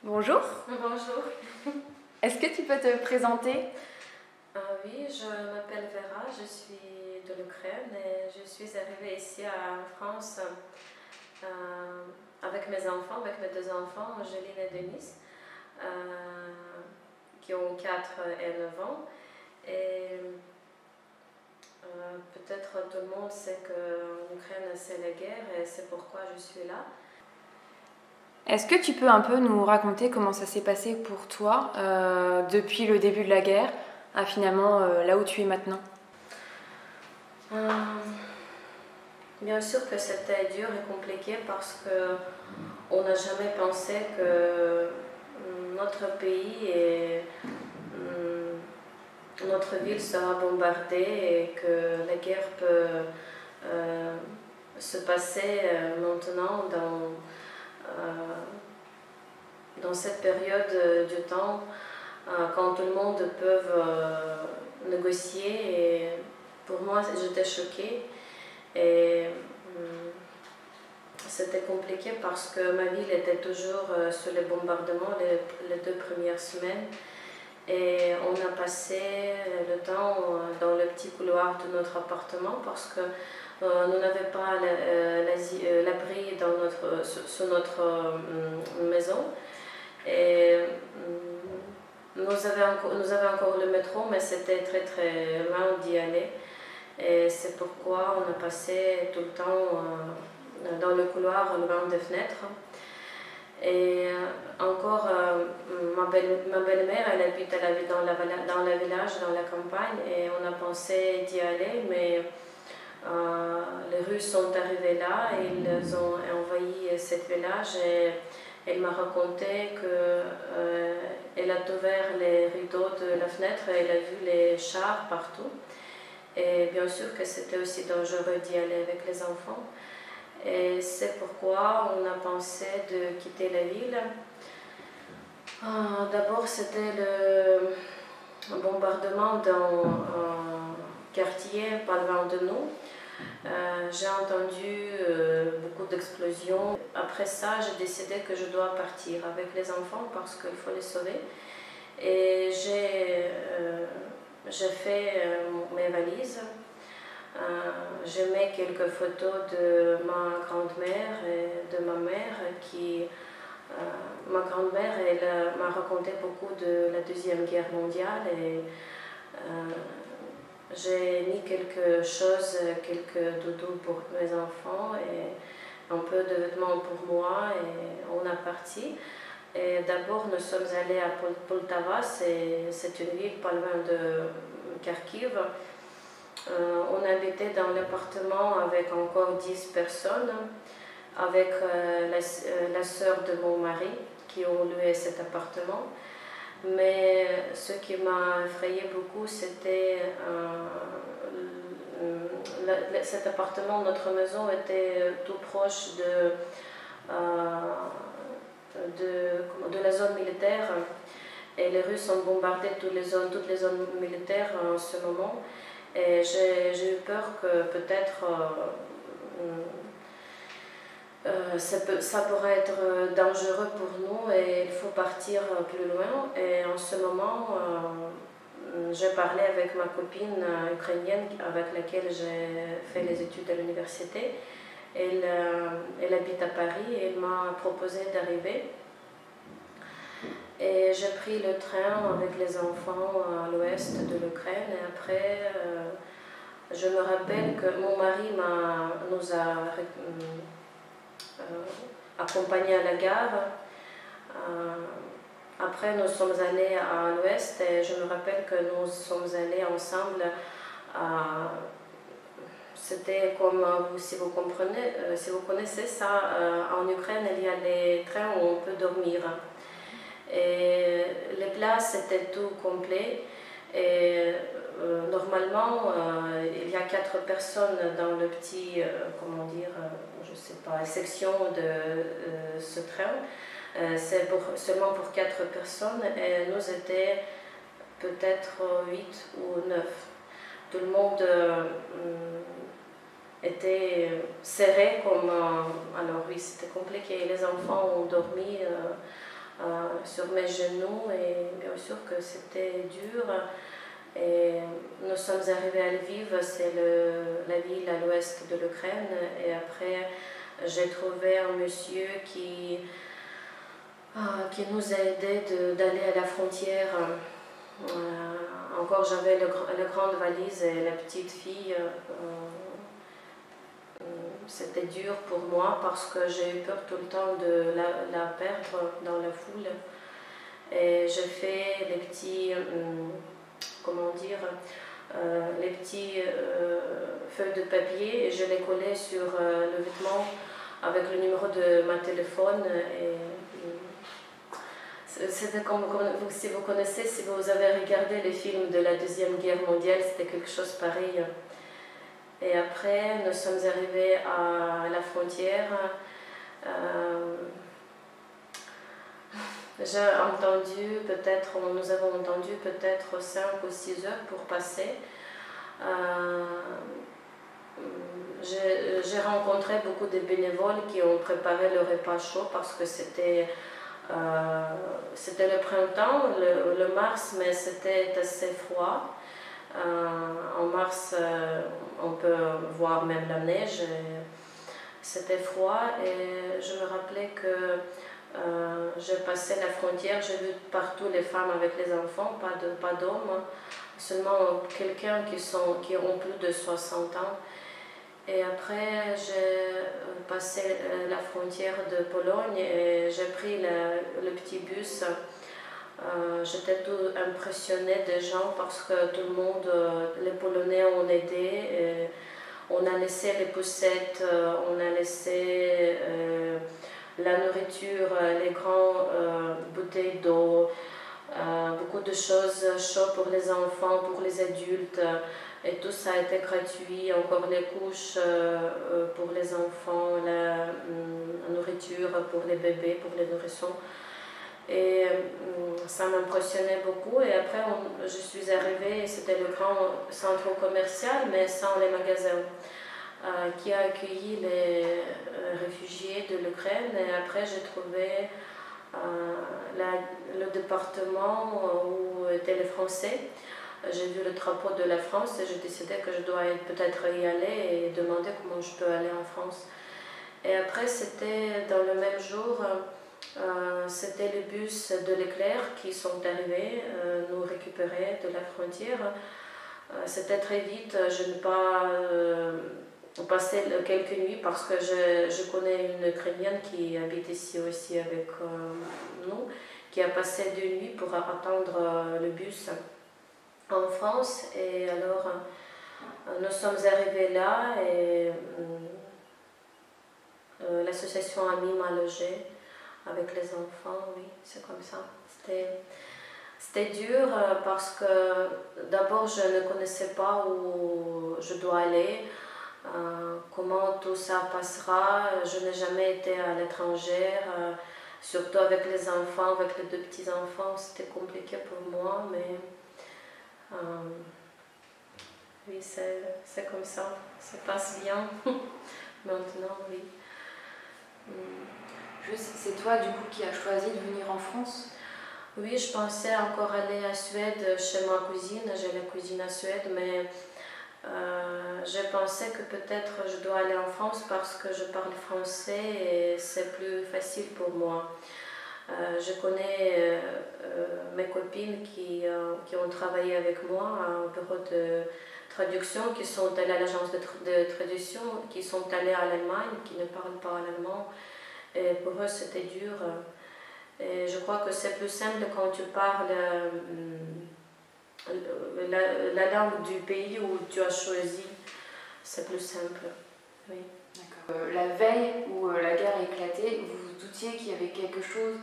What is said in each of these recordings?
Bonjour. Bonjour. Est-ce que tu peux te présenter? Oui, je m'appelle Vera, je suis de l'Ukraine et je suis arrivée ici en France avec mes enfants, avec mes deux enfants, Angeline et Denise, qui ont 4 et 9 ans. Et peut-être tout le monde sait qu'en Ukraine c'est la guerre et c'est pourquoi je suis là. Est-ce que tu peux un peu nous raconter comment ça s'est passé pour toi depuis le début de la guerre à finalement là où tu es maintenant? Bien sûr que c'était dur et compliqué parce qu'on n'a jamais pensé que notre pays et notre ville sera bombardée et que la guerre peut se passer maintenant dans cette période du temps quand tout le monde peut négocier. Et pour moi, j'étais choquée et c'était compliqué parce que ma ville était toujours sous les bombardements les 2 premières semaines. Et on a passé le temps dans le petit couloir de notre appartement parce que nous n'avions pas l'abri sur notre maison. Et nous avions encore le métro, mais c'était très très loin d'y aller. Et c'est pourquoi on a passé tout le temps dans le couloir, loin des fenêtres. Et encore, ma belle-mère, elle habite dans le village, dans la campagne, et on a pensé d'y aller, mais les Russes sont arrivés là, et ils ont envahi ce village, et elle m'a raconté qu'elle a ouvert les rideaux de la fenêtre, et elle a vu les chars partout. Et bien sûr que c'était aussi dangereux d'y aller avec les enfants. Et c'est pourquoi on a pensé de quitter la ville. D'abord, c'était le bombardement dans un quartier pas loin de nous. J'ai entendu beaucoup d'explosions. Après ça, j'ai décidé que je dois partir avec les enfants parce qu'il faut les sauver. Et j'ai fait mes valises. J'ai mis quelques photos de ma grand-mère et de ma mère ma grand-mère, elle m'a raconté beaucoup de la Deuxième Guerre mondiale et j'ai mis quelque chose, quelques doudous pour mes enfants et un peu de vêtements pour moi et on a parti. Et d'abord nous sommes allés à Poltava, c'est une ville pas loin de Kharkiv. On habitait dans l'appartement avec encore 10 personnes, avec la sœur de mon mari qui ont loué cet appartement. Mais ce qui m'a effrayé beaucoup, c'était cet appartement, notre maison était tout proche de la zone militaire. Et les Russes ont bombardé toutes les zones militaires en ce moment. Et j'ai eu peur que peut-être ça pourrait être dangereux pour nous et il faut partir plus loin. Et en ce moment, j'ai parlé avec ma copine ukrainienne avec laquelle j'ai fait les études à l'université. Elle habite à Paris et elle m'a proposé d'arriver. Et j'ai pris le train avec les enfants à l'ouest de l'Ukraine et après, je me rappelle que mon mari nous a accompagnés à la gare. Après, nous sommes allés à l'ouest et je me rappelle que nous sommes allés ensemble. C'était comme, si vous connaissez ça, en Ukraine, il y a les trains où on peut dormir. Et les places étaient tout complet et normalement il y a 4 personnes dans le petit, je sais pas, section de ce train. C'est seulement pour 4 personnes et nous étions peut-être 8 ou 9. Tout le monde était serré comme... alors oui, c'était compliqué. Les enfants ont dormi sur mes genoux et bien sûr que c'était dur. Et nous sommes arrivés à Lviv, c'est la ville à l'ouest de l'Ukraine. Et après, j'ai trouvé un monsieur qui nous a aidés d'aller à la frontière. Encore j'avais la grande valise et la petite fille. C'était dur pour moi parce que j'ai eu peur tout le temps de la perdre dans la foule. Et j'ai fait les petits, comment dire, les petits feuilles de papier et je les collais sur le vêtement avec le numéro de ma téléphone. Et, c'était comme, si vous connaissez, si vous avez regardé les films de la Deuxième Guerre mondiale, c'était quelque chose pareil. Et après, nous sommes arrivés à la frontière. Nous avons entendu peut-être 5 ou 6 heures pour passer. J'ai rencontré beaucoup de bénévoles qui ont préparé le repas chaud parce que c'était le printemps, le mars, mais c'était assez froid. En mars, on peut voir même la neige. C'était froid et je me rappelais que j'ai passé la frontière, j'ai vu partout les femmes avec les enfants, pas d'hommes, seulement quelqu'un qui ont plus de 60 ans. Et après, j'ai passé la frontière de Pologne et j'ai pris le petit bus. J'étais tout impressionnée des gens parce que tout le monde, les Polonais ont aidé. Et on a laissé les poussettes, on a laissé la nourriture, les grandes bouteilles d'eau, beaucoup de choses chaudes pour les enfants, pour les adultes. Et tout ça a été gratuit, encore les couches pour les enfants, la nourriture pour les bébés, pour les nourrissons. Et ça m'impressionnait beaucoup. Et après, je suis arrivée, c'était le grand centre commercial, mais sans les magasins, qui a accueilli les réfugiés de l'Ukraine. Et après, j'ai trouvé le département où étaient les Français. J'ai vu le drapeau de la France et j'ai décidé que je dois peut-être y aller et demander comment je peux aller en France. Et après, c'était dans le même jour, c'était les bus de l'Éclair qui sont arrivés nous récupérer de la frontière. C'était très vite, je n'ai pas passé quelques nuits parce que je connais une Ukrainienne qui habite ici aussi avec nous, qui a passé 2 nuits pour attendre le bus en France. Et alors nous sommes arrivés là et l'association Amis m'a logé avec les enfants. Oui, c'est comme ça. C'était dur parce que d'abord je ne connaissais pas où je dois aller, comment tout ça passera. Je n'ai jamais été à l'étranger, surtout avec les enfants, avec les 2 petits-enfants, c'était compliqué pour moi, mais oui, c'est comme ça, ça passe bien maintenant, oui. C'est toi du coup qui as choisi de venir en France? Oui, je pensais encore aller à Suède chez ma cousine, j'ai la cousine à Suède, mais j'ai pensé que peut-être je dois aller en France parce que je parle français et c'est plus facile pour moi. Je connais mes copines qui ont travaillé avec moi à un bureau de traduction, qui sont allées à l'agence de traduction, qui sont allées à l'Allemagne, qui ne parlent pas allemand. Et pour eux, c'était dur. Et je crois que c'est plus simple quand tu parles la langue du pays où tu as choisi. C'est plus simple. Oui. D'accord. La veille où la guerre a éclaté, vous vous doutiez qu'il y avait quelque chose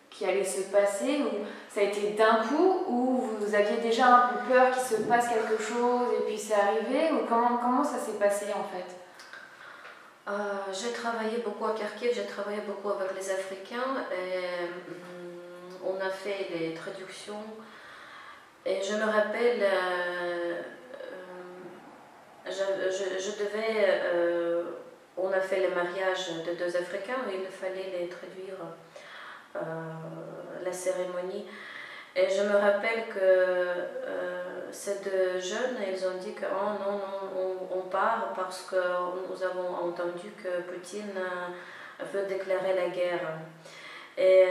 qui allait se passer, ou ça a été d'un coup, ou vous aviez déjà un peu peur qu'il se passe quelque chose et puis c'est arrivé, ou comment ça s'est passé en fait? J'ai travaillé beaucoup à Kharkiv, j'ai travaillé beaucoup avec les Africains et on a fait les traductions. Et je me rappelle, on a fait le mariage de 2 Africains, il fallait les traduire la la cérémonie. Et je me rappelle que ces deux jeunes, ils ont dit que oh, non, on part parce que nous avons entendu que Poutine veut déclarer la guerre. Et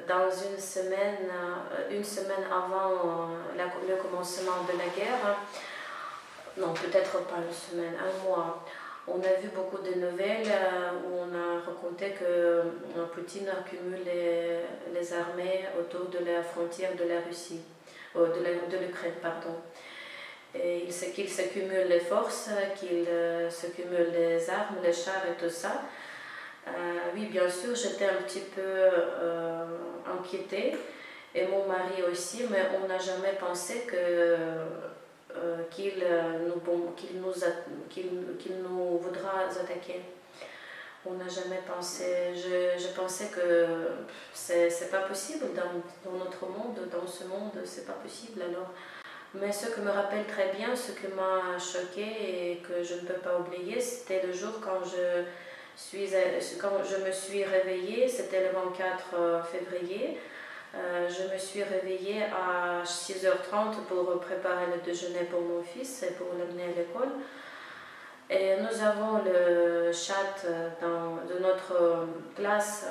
dans une semaine avant le commencement de la guerre, non, peut-être pas une semaine, un mois, on a vu beaucoup de nouvelles où on a raconté que Poutine accumule les armées autour de la frontière de la Russie, de l'Ukraine, pardon. Et qu'il s'accumule les forces, qu'il s'accumule les armes, les chars et tout ça. Oui, bien sûr, j'étais un petit peu inquiétée, et mon mari aussi, mais on n'a jamais pensé qu'il nous voudra attaquer. On n'a jamais pensé. Je pensais que c'est pas possible dans notre monde, dans ce monde, c'est pas possible alors. Mais ce que me rappelle très bien, ce qui m'a choquée et que je ne peux pas oublier, c'était le jour quand je me suis réveillée, c'était le 24 février. Je me suis réveillée à 6h30 pour préparer le déjeuner pour mon fils et pour l'amener à l'école. Et nous avons le chat de notre classe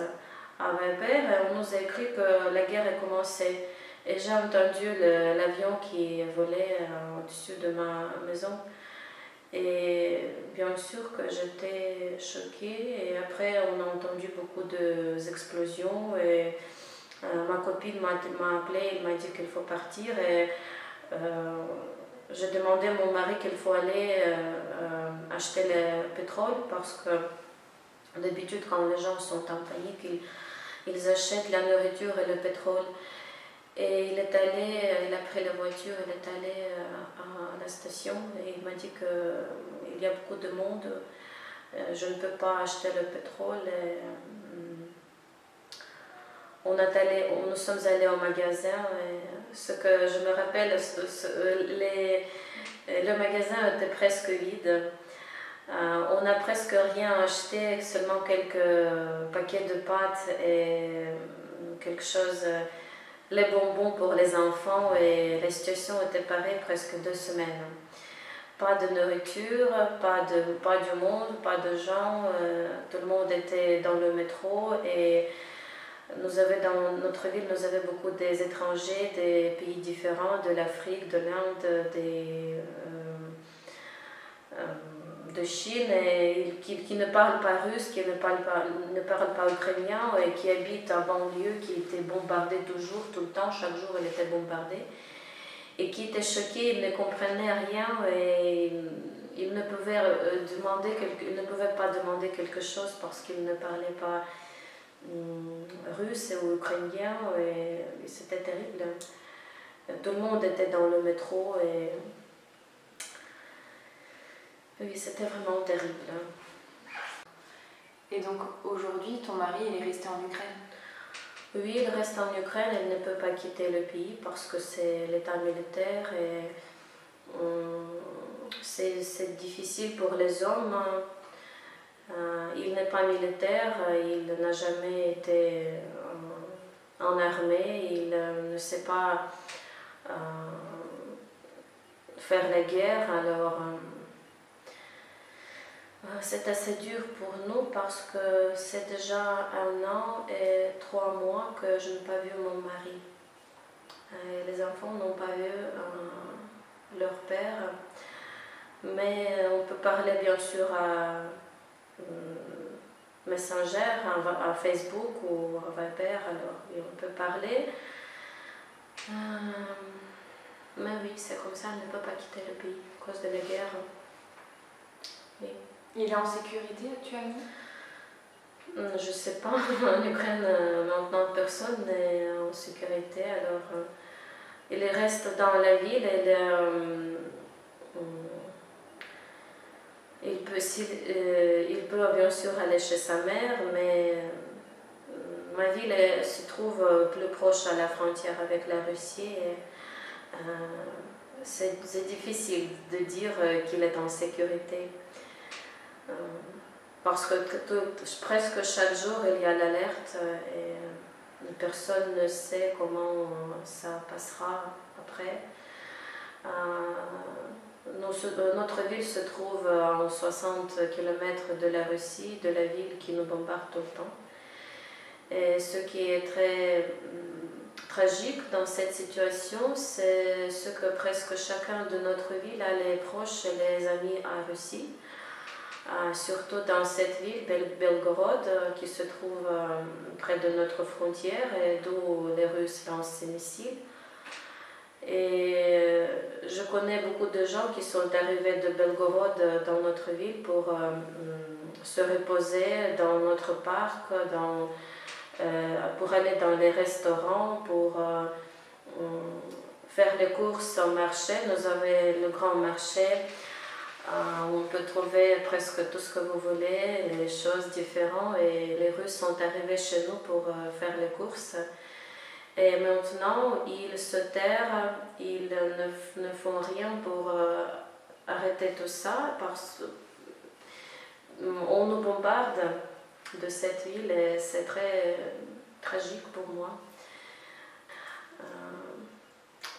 à Weber et on nous a écrit que la guerre a commencé. Et j'ai entendu l'avion qui volait au-dessus de ma maison. Et bien sûr que j'étais choquée. Et après, on a entendu beaucoup d'explosions. Et ma copine m'a appelée, elle m'a dit qu'il faut partir. Et j'ai demandé à mon mari qu'il faut aller acheter le pétrole parce que d'habitude, quand les gens sont en panique, ils achètent la nourriture et le pétrole. Et il a pris la voiture, il est allé à la station et il m'a dit qu'il y a beaucoup de monde, je ne peux pas acheter le pétrole. Nous sommes allés au magasin et ce que je me rappelle, le magasin était presque vide. On n'a presque rien acheté, seulement quelques paquets de pâtes et quelque chose... les bonbons pour les enfants et la situation était pareille presque 2 semaines. Pas de nourriture, pas du monde, pas de gens, tout le monde était dans le métro et dans notre ville, nous avions beaucoup des étrangers, des pays différents, de l'Afrique, de l'Inde, de Chine, et qui ne parlent pas russe, qui ne parlent pas ukrainien et qui habitent en banlieue, qui était bombardée toujours, tout le temps, chaque jour elle était bombardée, et qui étaient choqués, ils ne comprenaient rien et ils ne pouvaient pas demander quelque chose parce qu'ils ne parlaient pas russe ou ukrainien et c'était terrible. Tout le monde était dans le métro et oui, c'était vraiment terrible. Et donc aujourd'hui, ton mari, il est resté en Ukraine? Oui, il reste en Ukraine, il ne peut pas quitter le pays parce que c'est l'état militaire et c'est difficile pour les hommes. Il n'est pas militaire, il n'a jamais été en armée, il ne sait pas faire la guerre, alors... c'est assez dur pour nous parce que c'est déjà 1 an et 3 mois que je n'ai pas vu mon mari. Et les enfants n'ont pas vu leur père, mais on peut parler bien sûr à Messenger, à Facebook ou à Viber, alors on peut parler. Mais oui, c'est comme ça, on ne peut pas quitter le pays à cause de la guerre. Oui. Il est en sécurité actuellement? Je ne sais pas. En Ukraine, maintenant, personne n'est en sécurité. Alors, il reste dans la ville. Il peut bien sûr aller chez sa mère, mais ma ville se trouve plus proche à la frontière avec la Russie. C'est difficile de dire qu'il est en sécurité. Parce que presque chaque jour il y a l'alerte et personne ne sait comment ça passera après. Notre ville se trouve à 60 km de la Russie, de la ville qui nous bombarde tout le temps. Et ce qui est très tragique dans cette situation, c'est ce que presque chacun de notre ville a les proches et les amis en Russie. Surtout dans cette ville, Belgorod, qui se trouve près de notre frontière et d'où les Russes lancent ces missiles. Et je connais beaucoup de gens qui sont arrivés de Belgorod dans notre ville pour se reposer dans notre parc, pour aller dans les restaurants, pour faire les courses au marché. Nous avons le grand marché où on peut trouver presque tout ce que vous voulez, les choses différentes. Et les Russes sont arrivés chez nous pour faire les courses. Et maintenant, ils se tairent, ils ne font rien pour arrêter tout ça, parce qu'on nous bombarde de cette ville et c'est très tragique pour moi.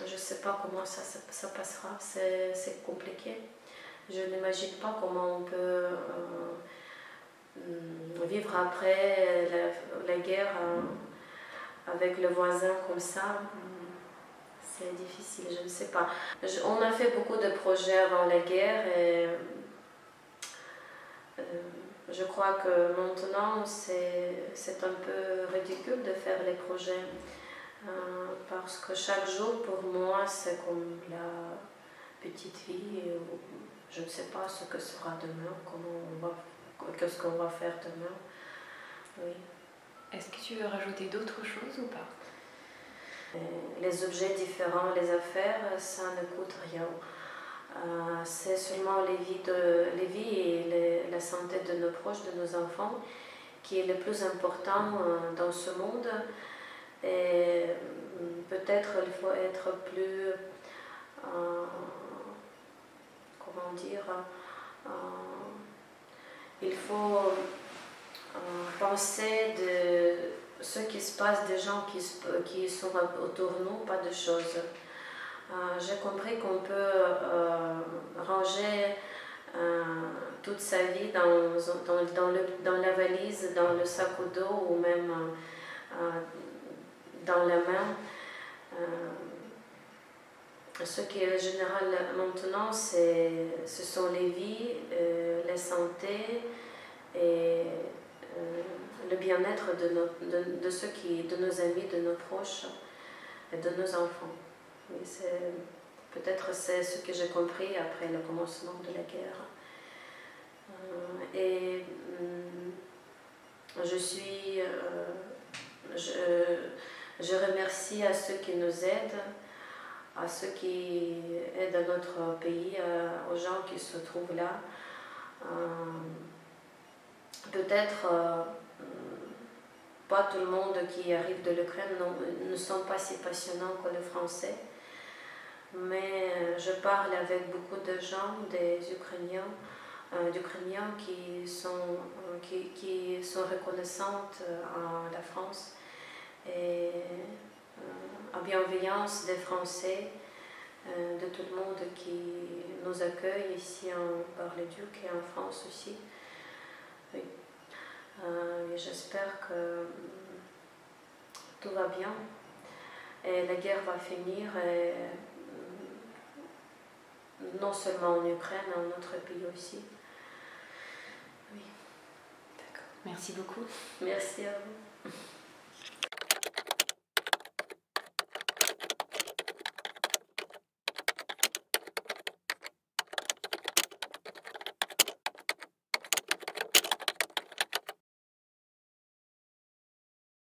Je ne sais pas comment ça passera, c'est compliqué. Je n'imagine pas comment on peut vivre après la guerre avec le voisin comme ça. C'est difficile, je ne sais pas. On a fait beaucoup de projets avant la guerre et je crois que maintenant c'est un peu ridicule de faire les projets parce que chaque jour pour moi c'est comme la petite vie. Je ne sais pas ce que sera demain, qu'est-ce qu'on va faire demain. Oui. Est-ce que tu veux rajouter d'autres choses ou pas? Les objets différents, les affaires, ça ne coûte rien. C'est seulement les vies et la santé de nos proches, de nos enfants, qui est le plus important dans ce monde. Et peut-être il faut être plus, comment dire, il faut penser de ce qui se passe, des gens qui sont autour de nous, pas de choses. J'ai compris qu'on peut ranger toute sa vie dans la valise, dans le sac à dos ou même dans la main. Ce qui est général maintenant, ce sont les vies, la santé et le bien-être de nos amis, de nos proches et de nos enfants. Peut-être c'est ce que j'ai compris après le commencement de la guerre. Et je remercie à ceux qui nous aident, à ceux qui aident notre pays, aux gens qui se trouvent là. Peut-être pas tout le monde qui arrive de l'Ukraine ne sont pas si passionnants que le français, mais je parle avec beaucoup de gens, des d'Ukrainiens qui sont reconnaissantes à la France et à bienveillance des Français, de tout le monde qui nous accueille ici en Bar-le-Duc et en France aussi. Oui. Et j'espère que tout va bien et la guerre va finir, et non seulement en Ukraine, mais en notre pays aussi. Oui. D'accord. Merci beaucoup. Merci à vous.